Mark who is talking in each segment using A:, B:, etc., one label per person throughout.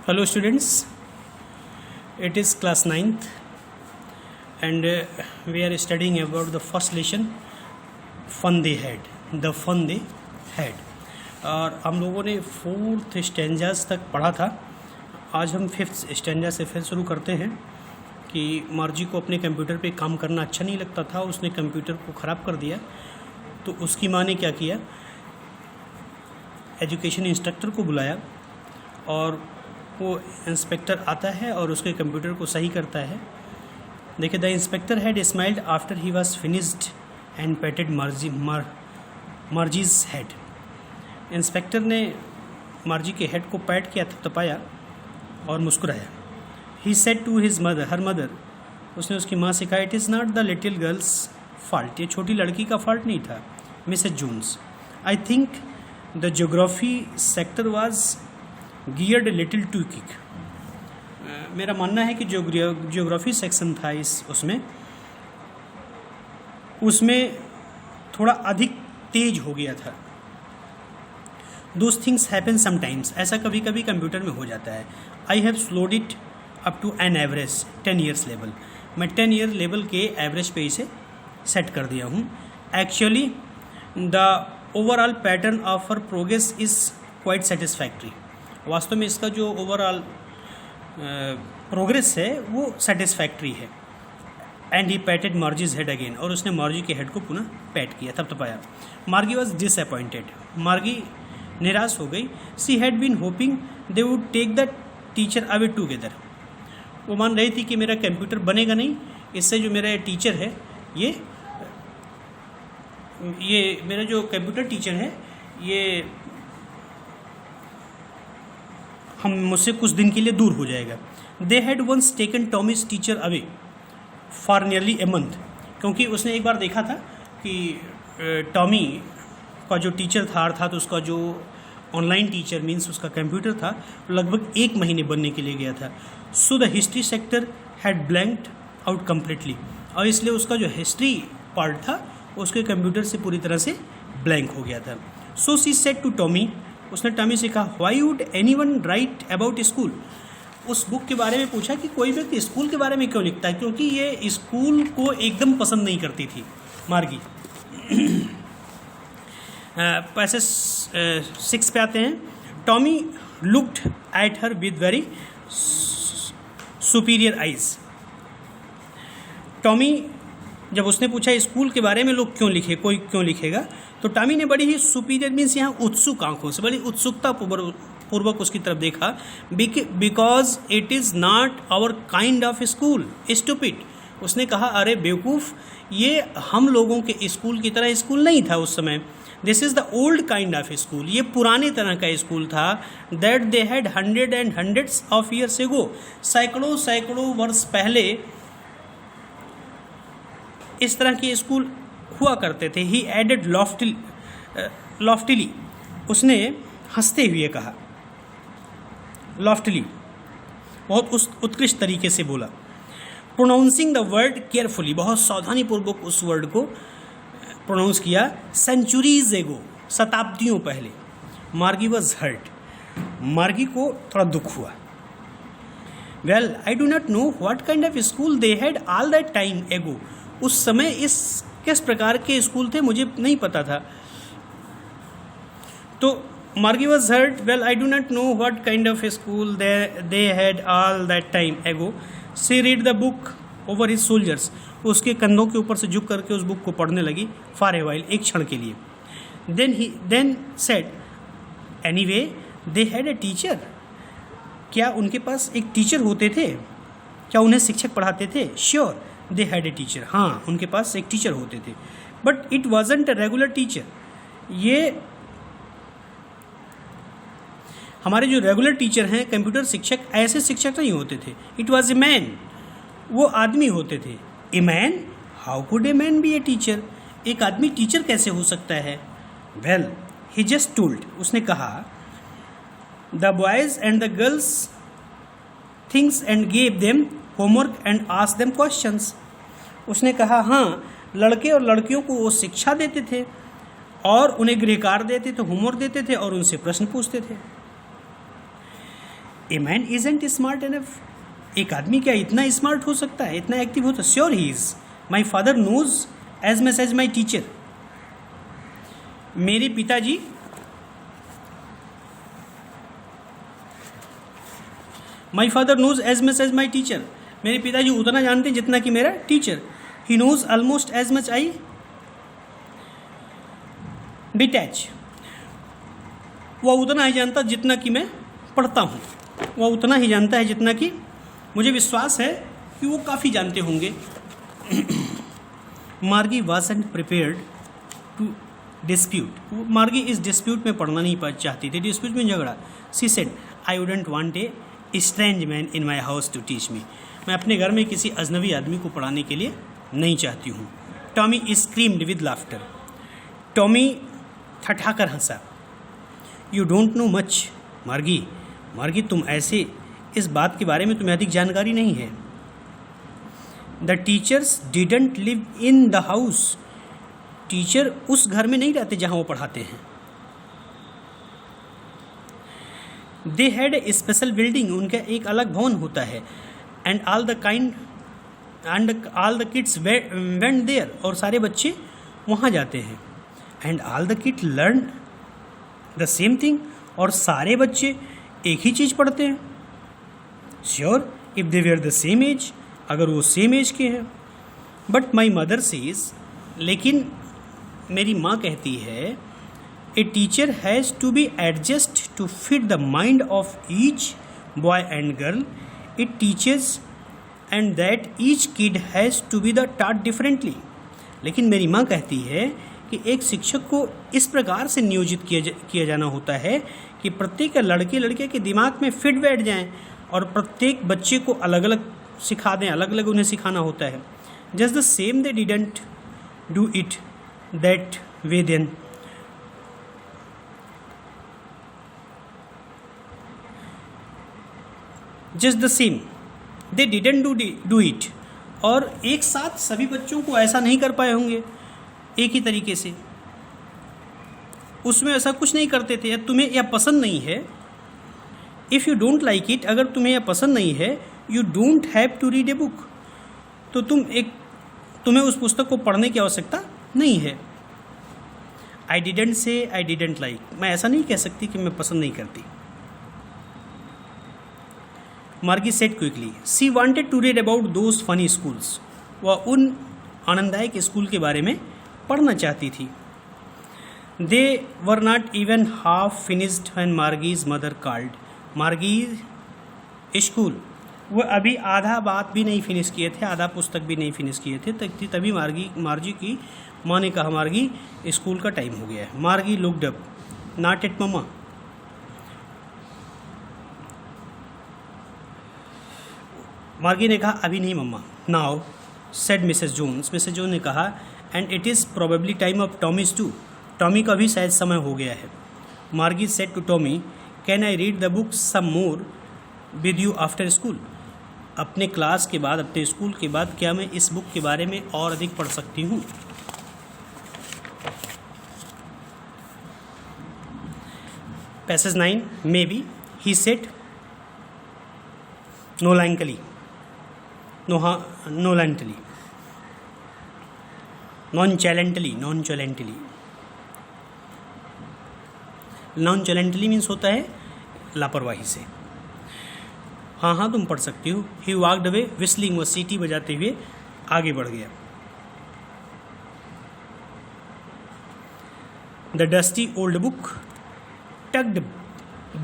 A: Hello students, it is class 9th and we are studying about the first lesson fun they had, the fun they had। और हम लोगों ने 4th stanzas तक पढ़ा था। आज हम 5th स्टैंजा से फिर शुरू करते हैं कि मार्जी को अपने कंप्यूटर पे काम करना अच्छा नहीं लगता था, उसने कंप्यूटर को ख़राब कर दिया। तो उसकी माँ ने क्या किया, एजुकेशन इंस्ट्रक्टर को बुलाया और वो इंस्पेक्टर आता है और उसके कंप्यूटर को सही करता है। देखिए, the inspector had smiled after he was finished and patted Margie's head. Inspector ने मार्जी के हेड को पैट किया, थपथपाया और मुस्कुराया। He said to his mother, her mother, उसने उसकी माँ से कहा, it is not the little girl's fault, ये छोटी लड़की का फॉल्ट नहीं था Mrs Jones. I think the geography sector was geared little too quick. मेरा मानना है कि जो ज्योग्राफी सेक्शन था उसमें थोड़ा अधिक तेज हो गया था। दोज थिंग्स हैपन समटाइम्स, ऐसा कभी कभी कंप्यूटर में हो जाता है। I have slowed it up to an average 10 years level, मैं 10 ईयर लेवल के एवरेज पे इसे सेट कर दिया हूँ। Actually the overall pattern of her progress is quite satisfactory. वास्तव में इसका जो ओवरऑल प्रोग्रेस है वो सेटिस्फैक्ट्री है। And he patted Margie's head again, और उसने मार्जी के हेड को पुनः पैट किया, थपथपाया। मार्गी वॉज डिसअपॉइंटेड, मार्गी निराश हो गई। She had been hoping they would take the teacher away together. वो मान रही थी कि मेरा कंप्यूटर बनेगा नहीं, इससे जो मेरा टीचर है ये मेरा जो कंप्यूटर टीचर है ये हम मुझसे कुछ दिन के लिए दूर हो जाएगा। They had once taken Tommy's teacher away for nearly a month, क्योंकि उसने एक बार देखा था कि टॉमी का जो टीचर था, अर्थात उसका जो ऑनलाइन टीचर मीन्स उसका कंप्यूटर था, लगभग 1 महीने बनने के लिए गया था। So the history sector had blanked out completely, और इसलिए उसका जो हिस्ट्री पार्ट था उसके कंप्यूटर से पूरी तरह से ब्लैंक हो गया था। सो सी सेड टू टॉमी, उसने टॉमी से कहा, why would anyone right about school. उस बुक के बारे में पूछा कि कोई व्यक्ति स्कूल के बारे में क्यों लिखता है, क्योंकि ये स्कूल को एकदम पसंद नहीं करती थी मार्गी। पैसेज 6 पे आते हैं। Tommy looked at her with very superior eyes. Tommy, जब उसने पूछा स्कूल के बारे में लोग क्यों लिखे, कोई क्यों लिखेगा, तो टॉमी ने बड़ी ही सुपीरियर मीन्स यहाँ उत्सुक आंखों से, बड़ी उत्सुकता पूर्वक उसकी तरफ देखा। Because it is not our kind of school stupid. उसने कहा, अरे बेवकूफ़, ये हम लोगों के स्कूल की तरह स्कूल नहीं था उस समय। This is the old kind of school, ये पुराने तरह का स्कूल था। That they had hundred and hundreds of years ago, सैकड़ों वर्ष पहले इस तरह के स्कूल हुआ करते थे। ही एडेड लॉफ्टिली, उसने हंसते हुए कहा, लॉफ्टिली, बहुत उत्कृष्ट तरीके से बोला। प्रोनाउंसिंग द वर्ड केयरफुली, बहुत सावधानीपूर्वक उस वर्ड को प्रोनाउंस किया। सेंचुरीज एगो, शताब्दियों पहले। मार्गी वॉज हर्ट, मार्गी को थोड़ा दुख हुआ। Well, I do not know what kind of school they had all that time एगो। उस समय किस प्रकार के स्कूल थे मुझे नहीं पता था। तो Margie was hurt, well I do not know what kind of school they had all that time ago. She read the book over his shoulders, उसके कंधों के ऊपर से झुक करके उस बुक को पढ़ने लगी। फॉर ए वाइल, एक क्षण के लिए। Then said, anyway they had a teacher, क्या उनके पास एक टीचर होते थे, क्या उन्हें शिक्षक पढ़ाते थे। Sure they had a teacher, हाँ उनके पास एक टीचर होते थे। But it wasn't a regular teacher, ये हमारे जो रेगुलर टीचर हैं कंप्यूटर शिक्षक, ऐसे शिक्षक नहीं होते थे। इट वॉज ए मैन, वो आदमी होते थे। A man, how could a man B a teacher, एक आदमी टीचर कैसे हो सकता है। वेल, ही जस्ट टोल्ड, उसने कहा, the boys and the girls things and gave them homework and ask them questions. उसने कहा, हाँ, लड़के और लड़कियों को वो शिक्षा देते थे और उन्हें गृह कार्य देते थे, होमवर्क देते थे और उनसे प्रश्न पूछते थे। A man isn't smart enough, एक आदमी क्या इतना स्मार्ट हो सकता है, इतना एक्टिव होता है? Sure he is. My father knows as much as my teacher, मेरे पिताजी my father knows as much as my teacher, मेरे पिताजी उतना जानते हैं जितना कि मेरा टीचर। He knows almost as much I detach, वह उतना ही जानता जितना कि मैं पढ़ता हूँ, वह उतना ही जानता है जितना कि मुझे विश्वास है कि वो काफ़ी जानते होंगे। मार्गी वाजंट प्रिपेयर्ड टू डिस्प्यूट, मार्गी इस डिस्प्यूट में पढ़ना नहीं चाहती थी, डिस्प्यूट में झगड़ा। She said I wouldn't want a strange man in my house to teach me, मैं अपने घर में किसी अजनबी आदमी को पढ़ाने के लिए नहीं चाहती हूँ। Tommy screamed with laughter, Tommy ठठाकर हंसा। You don't know much Margie, Margie तुम ऐसे, इस बात के बारे में तुम्हें अधिक जानकारी नहीं है। The teachers didn't live in the house, teacher उस घर में नहीं रहते जहाँ वो पढ़ाते हैं। They had a special building, उनका एक अलग भवन होता है। And all the kids went there, और सारे बच्चे वहाँ जाते हैं। And all the kid learn the same thing, और सारे बच्चे एक ही चीज़ पढ़ते हैं। Sure if they were the same age, अगर वो सेम एज के हैं। बट माई मदर सेज, लेकिन मेरी माँ कहती है, a teacher has to be adjust to fit the mind of each boy and girl, it teachers and that each kid has to be the taught differently. लेकिन मेरी माँ कहती है कि एक शिक्षक को इस प्रकार से नियोजित किया जाना होता है कि प्रत्येक लड़के के दिमाग में फिट बैठ जाएं, और प्रत्येक बच्चे को अलग अलग सिखा दें, अलग अलग उन्हें सिखाना होता है। Just the same they didn't do it that way then, just the same they didn't do it, और एक साथ सभी बच्चों को ऐसा नहीं कर पाए होंगे एक ही तरीके से, उसमें ऐसा कुछ नहीं करते थे। तुम्हें यह पसंद नहीं है, if you don't like it, अगर तुम्हें यह पसंद नहीं है, you don't have to read a book, तो तुम्हें उस पुस्तक को पढ़ने की आवश्यकता नहीं है। I didn't say I didn't like, मैं ऐसा नहीं कह सकती कि मैं पसंद नहीं करती। Margie said quickly, she wanted to read about those funny schools, वह उन आनंददायक स्कूल के बारे में पढ़ना चाहती थी। They were not even half finished when Margie's mother called, Margie school, वह अभी आधा बात भी नहीं फिनिश किए थे, आधा पुस्तक भी नहीं फिनिश किए थे, तभी मार्गी की माँ ने कहा, मार्गी स्कूल का टाइम हो गया है। Margie looked up, not at mamma, Margie ने कहा अभी नहीं मम्मा। Now said Mrs Jones, Mrs Jones ने कहा, and it is probably time of Tommy's too, Tommy का भी शायद समय हो गया है। Margie said to Tommy, can I read the book some more with you after school, अपने क्लास के बाद, अपने स्कूल के बाद क्या मैं इस बुक के बारे में और अधिक पढ़ सकती हूँ? Passage 9, may be he said nonchalantly, nonchalantly means होता है लापरवाही से। हाँ हाँ तुम पढ़ सकती हो। ही वॉक्ड अवे विस्लिंग, व सीटी बजाते हुए आगे बढ़ गया। The dusty old book tugged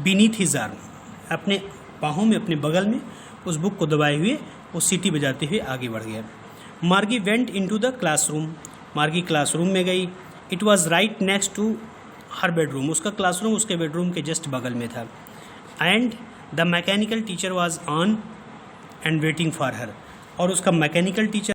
A: beneath his arm, अपने बाहों में, अपने बगल में उस बुक को दबाए हुए वो सीटी बजाते हुए आगे बढ़ गया। Margie went into the classroom, Margie classroom में गई। It was right next to her bedroom, उसका क्लासरूम उसके बेडरूम के जस्ट बगल में था। And the mechanical teacher was on and waiting for her, और उसका मैकेनिकल टीचर